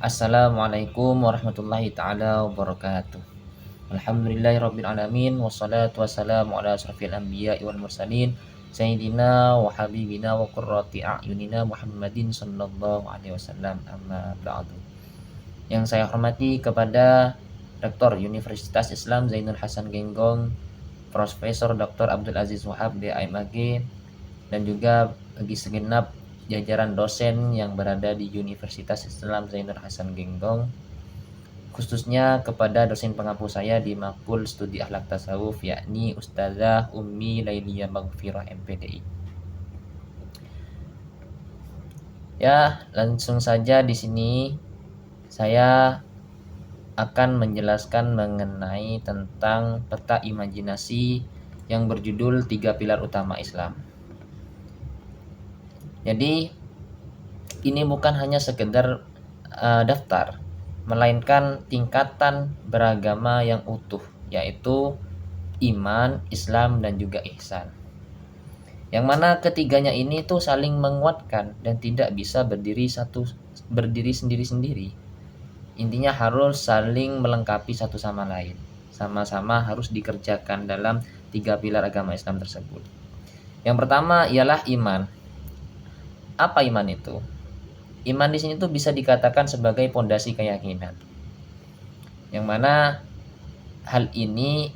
Assalamualaikum warahmatullahi taala wabarakatuh. Alhamdulillahirabbil alamin wassalatu wassalamu ala asrofil anbiya'i wal mursalin sayyidina wa habibina wa qurrati a'yunina Muhammadin sallallahu alaihi wasallam, amma ba'du. Yang saya hormati kepada Rektor Universitas Islam Zainul Hasan Genggong, Profesor Dr. Abdul Aziz Wahab BAMAG, dan juga bagi segenap jajaran dosen yang berada di Universitas Islam Zainul Hasan Genggong, khususnya kepada dosen pengampu saya di Makul Studi Akhlak Tasawuf, yakni Ustazah Ummi Lailiyah Maghfirah MPDI. Ya, langsung saja di sini saya akan menjelaskan mengenai tentang peta imajinasi yang berjudul 3 Pilar Utama Islam. Jadi ini bukan hanya sekedar daftar, melainkan tingkatan beragama yang utuh, yaitu iman, Islam, dan juga ihsan. Yang mana ketiganya ini tuh saling menguatkan dan tidak bisa berdiri sendiri-sendiri. Intinya harus saling melengkapi satu sama lain. Sama-sama harus dikerjakan dalam 3 pilar agama Islam tersebut. Yang pertama ialah iman. Apa iman itu? Iman di sini tuh bisa dikatakan sebagai pondasi keyakinan. Yang mana hal ini,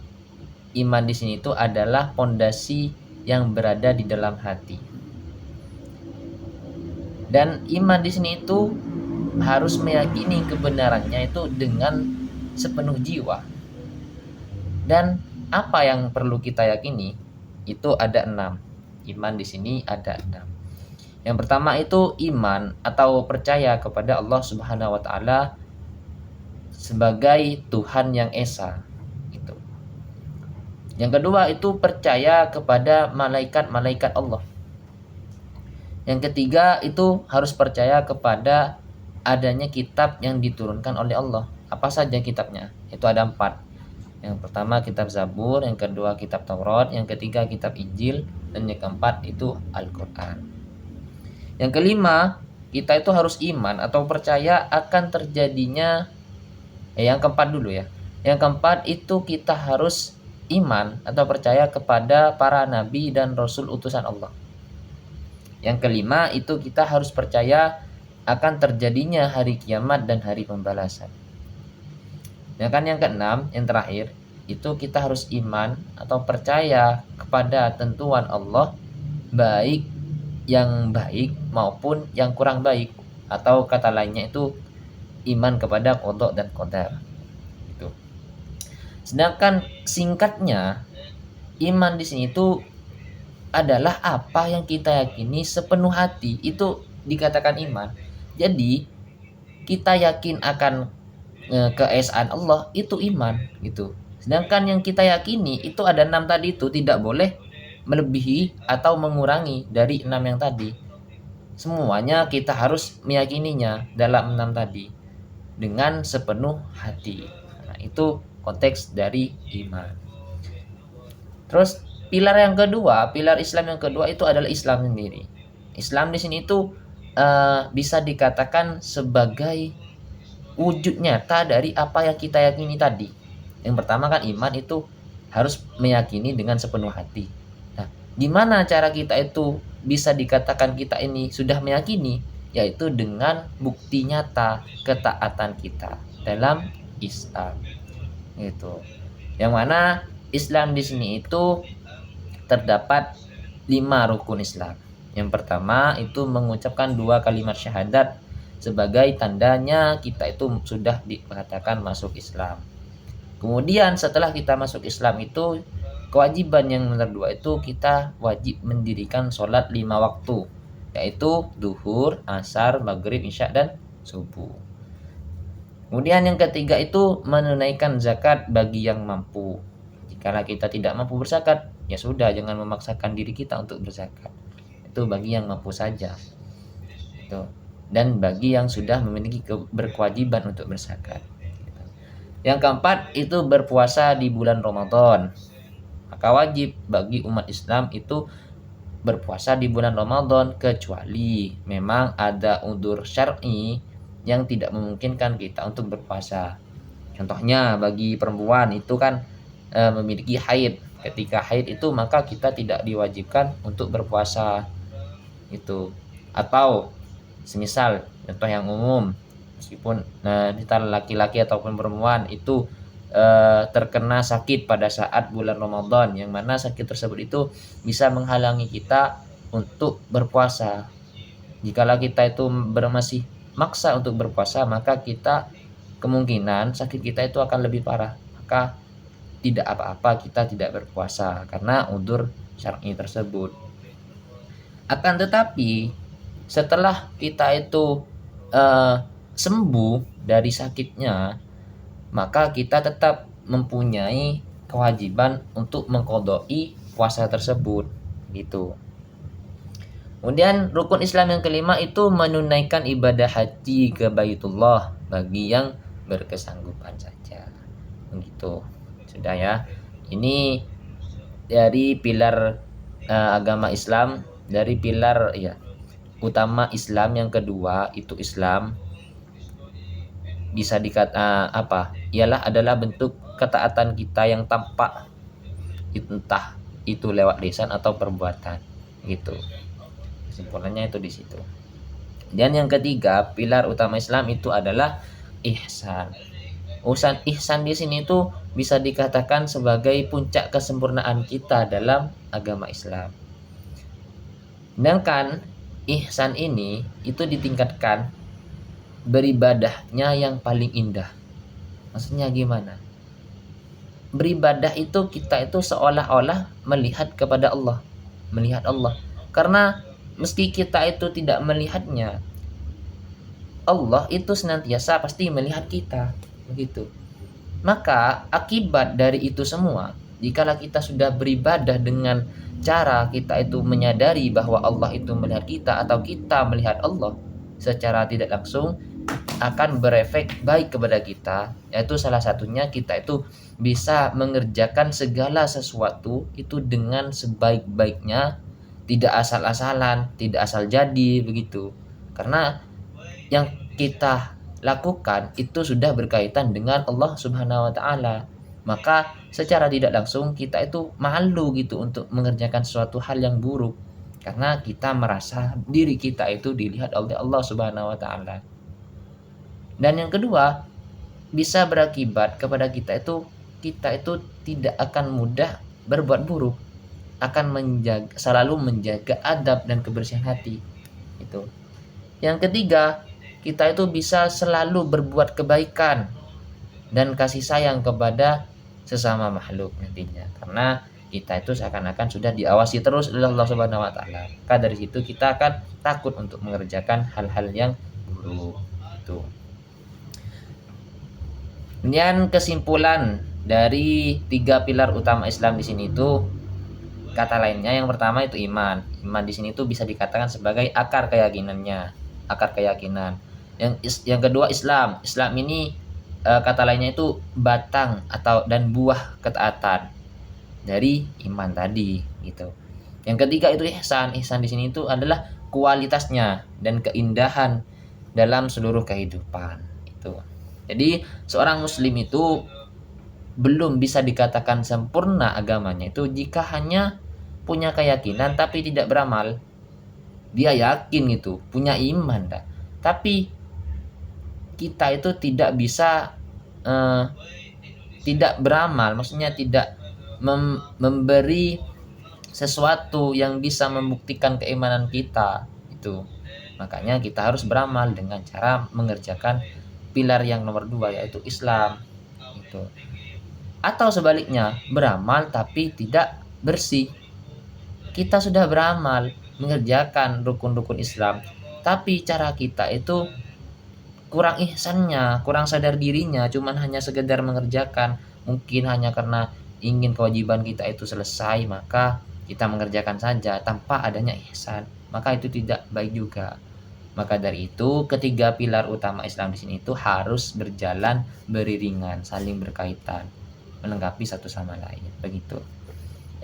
iman di sini itu adalah pondasi yang berada di dalam hati. Dan iman di sini itu harus meyakini kebenarannya itu dengan sepenuh jiwa. Dan apa yang perlu kita yakini? Itu ada 6. Iman di sini ada 6. Yang pertama itu iman atau percaya kepada Allah Subhanahu wa taala sebagai Tuhan yang esa. Gitu. Yang kedua itu percaya kepada malaikat-malaikat Allah. Yang ketiga itu harus percaya kepada adanya kitab yang diturunkan oleh Allah. Apa saja kitabnya? Itu ada 4. Yang pertama kitab Zabur, yang kedua kitab Taurat, yang ketiga kitab Injil, dan yang keempat itu Al-Quran. Yang kelima, kita itu harus iman atau percaya akan terjadinya yang keempat dulu ya. Yang keempat itu kita harus iman atau percaya kepada para nabi dan rasul utusan Allah. Yang kelima itu kita harus percaya akan terjadinya hari kiamat dan hari pembalasan. Yang keenam, yang terakhir, itu kita harus iman atau percaya kepada tentuan Allah, baik yang baik maupun yang kurang baik, atau kata lainnya itu iman kepada qada dan qadar. Itu. Sedangkan singkatnya, iman di sini itu adalah apa yang kita yakini sepenuh hati, itu dikatakan iman. Jadi kita yakin akan keesaan Allah, itu iman gitu. Sedangkan yang kita yakini itu ada 6 tadi, itu tidak boleh melebihi atau mengurangi dari 6 yang tadi. Semuanya kita harus meyakininya dalam 6 tadi dengan sepenuh hati. Nah, itu konteks dari iman. Terus pilar yang kedua, pilar Islam yang kedua itu adalah Islam sendiri. Islam di sini itu bisa dikatakan sebagai wujud nyata dari apa yang kita yakini tadi. Yang pertama kan iman itu harus meyakini dengan sepenuh hati. Nah, gimana cara kita itu bisa dikatakan kita ini sudah meyakini? Yaitu dengan bukti nyata ketaatan kita dalam Islam. Gitu. Yang mana Islam di sini itu terdapat 5 rukun Islam. Yang pertama itu mengucapkan 2 kalimat syahadat sebagai tandanya kita itu sudah dikatakan masuk Islam. Kemudian setelah kita masuk Islam itu, kewajiban yang nomor 2 itu kita wajib mendirikan sholat 5 waktu, yaitu duhur, asar, maghrib, isya, dan subuh. Kemudian yang ketiga itu menunaikan zakat bagi yang mampu. Jika kita tidak mampu berzakat, ya sudah, jangan memaksakan diri kita untuk berzakat. Itu bagi yang mampu saja. Itu. Dan bagi yang sudah memiliki berkewajiban untuk berzakat. Yang keempat itu berpuasa di bulan Ramadan. Maka wajib bagi umat Islam itu berpuasa di bulan Ramadan, kecuali memang ada udzur syar'i yang tidak memungkinkan kita untuk berpuasa. Contohnya bagi perempuan itu kan memiliki haid. Ketika haid itu maka kita tidak diwajibkan untuk berpuasa itu. Atau semisal contoh yang umum, meskipun kita laki-laki ataupun perempuan itu terkena sakit pada saat bulan Ramadan, yang mana sakit tersebut itu bisa menghalangi kita untuk berpuasa. Jikalau kita itu masih maksa untuk berpuasa, maka kita kemungkinan sakit kita itu akan lebih parah. Maka tidak apa-apa kita tidak berpuasa karena udzur syar'i tersebut. Akan tetapi setelah kita itu sembuh dari sakitnya, maka kita tetap mempunyai kewajiban untuk mengqadai puasa tersebut gitu. Kemudian rukun Islam yang kelima itu menunaikan ibadah haji ke Baitullah bagi yang berkesanggupan saja. Begitu. Sudah ya. Ini dari pilar agama Islam, dari pilar ya utama Islam yang kedua itu Islam bisa dikata apa? Ialah adalah bentuk ketaatan kita yang tampak, entah itu lewat lisan atau perbuatan gitu. Kesimpulannya itu di situ. Dan yang ketiga, pilar utama Islam itu adalah ihsan. Ihsan di sini itu bisa dikatakan sebagai puncak kesempurnaan kita dalam agama Islam. Sedangkan ihsan ini itu ditingkatkan beribadahnya yang paling indah. Maksudnya gimana? Beribadah itu kita itu seolah-olah melihat kepada Allah, melihat Allah. Karena meski kita itu tidak melihatnya, Allah itu senantiasa pasti melihat kita, begitu. Maka akibat dari itu semua, jikalau kita sudah beribadah dengan cara kita itu menyadari bahwa Allah itu melihat kita atau kita melihat Allah secara tidak langsung, akan berefek baik kepada kita, yaitu salah satunya kita itu bisa mengerjakan segala sesuatu itu dengan sebaik-baiknya, tidak asal-asalan, tidak asal jadi begitu. Karena yang kita lakukan itu sudah berkaitan dengan Allah Subhanahu wa taala. Maka secara tidak langsung kita itu malu gitu untuk mengerjakan suatu hal yang buruk karena kita merasa diri kita itu dilihat oleh Allah Subhanahu wa taala. Dan yang kedua, bisa berakibat kepada kita itu tidak akan mudah berbuat buruk, akan selalu menjaga adab dan kebersihan hati. Itu. Yang ketiga, kita itu bisa selalu berbuat kebaikan dan kasih sayang kepada sesama makhluk nantinya. Karena kita itu seakan-akan sudah diawasi terus oleh Allah Subhanahu wa taala. Maka dari situ kita akan takut untuk mengerjakan hal-hal yang buruk. Itu. Kemudian kesimpulan dari tiga pilar utama Islam di sini itu, kata lainnya yang pertama itu iman. Iman di sini itu bisa dikatakan sebagai akar keyakinannya, akar keyakinan. Yang kedua Islam. Islam ini kata lainnya itu batang atau dan buah ketaatan dari iman tadi gitu. Yang ketiga itu ihsan. Ihsan di sini itu adalah kualitasnya dan keindahan dalam seluruh kehidupan itu. Jadi seorang muslim itu belum bisa dikatakan sempurna agamanya itu jika hanya punya keyakinan tapi tidak beramal. Dia yakin itu, punya iman dah. Tapi kita itu tidak bisa tidak beramal, maksudnya tidak memberi sesuatu yang bisa membuktikan keimanan kita itu. Makanya kita harus beramal dengan cara mengerjakan pilar yang nomor 2 yaitu Islam itu. Atau sebaliknya, beramal tapi tidak bersih. Kita sudah beramal mengerjakan rukun-rukun Islam, tapi cara kita itu kurang ihsannya, kurang sadar dirinya, cuman hanya sekedar mengerjakan, mungkin hanya karena ingin kewajiban kita itu selesai, maka kita mengerjakan saja tanpa adanya ihsan, maka itu tidak baik juga. Maka dari itu ketiga pilar utama Islam di sini itu harus berjalan beriringan, saling berkaitan, melengkapi satu sama lain. Begitu.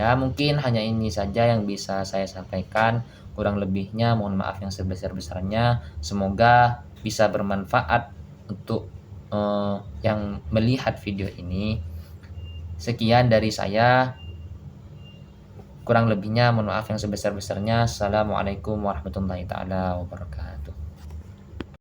Ya, mungkin hanya ini saja yang bisa saya sampaikan. Kurang lebihnya mohon maaf yang sebesar-besarnya. Semoga bisa bermanfaat untuk yang melihat video ini. Sekian dari saya. Kurang lebihnya mohon maaf yang sebesar-besarnya. Assalamualaikum warahmatullahi taala wabarakatuh.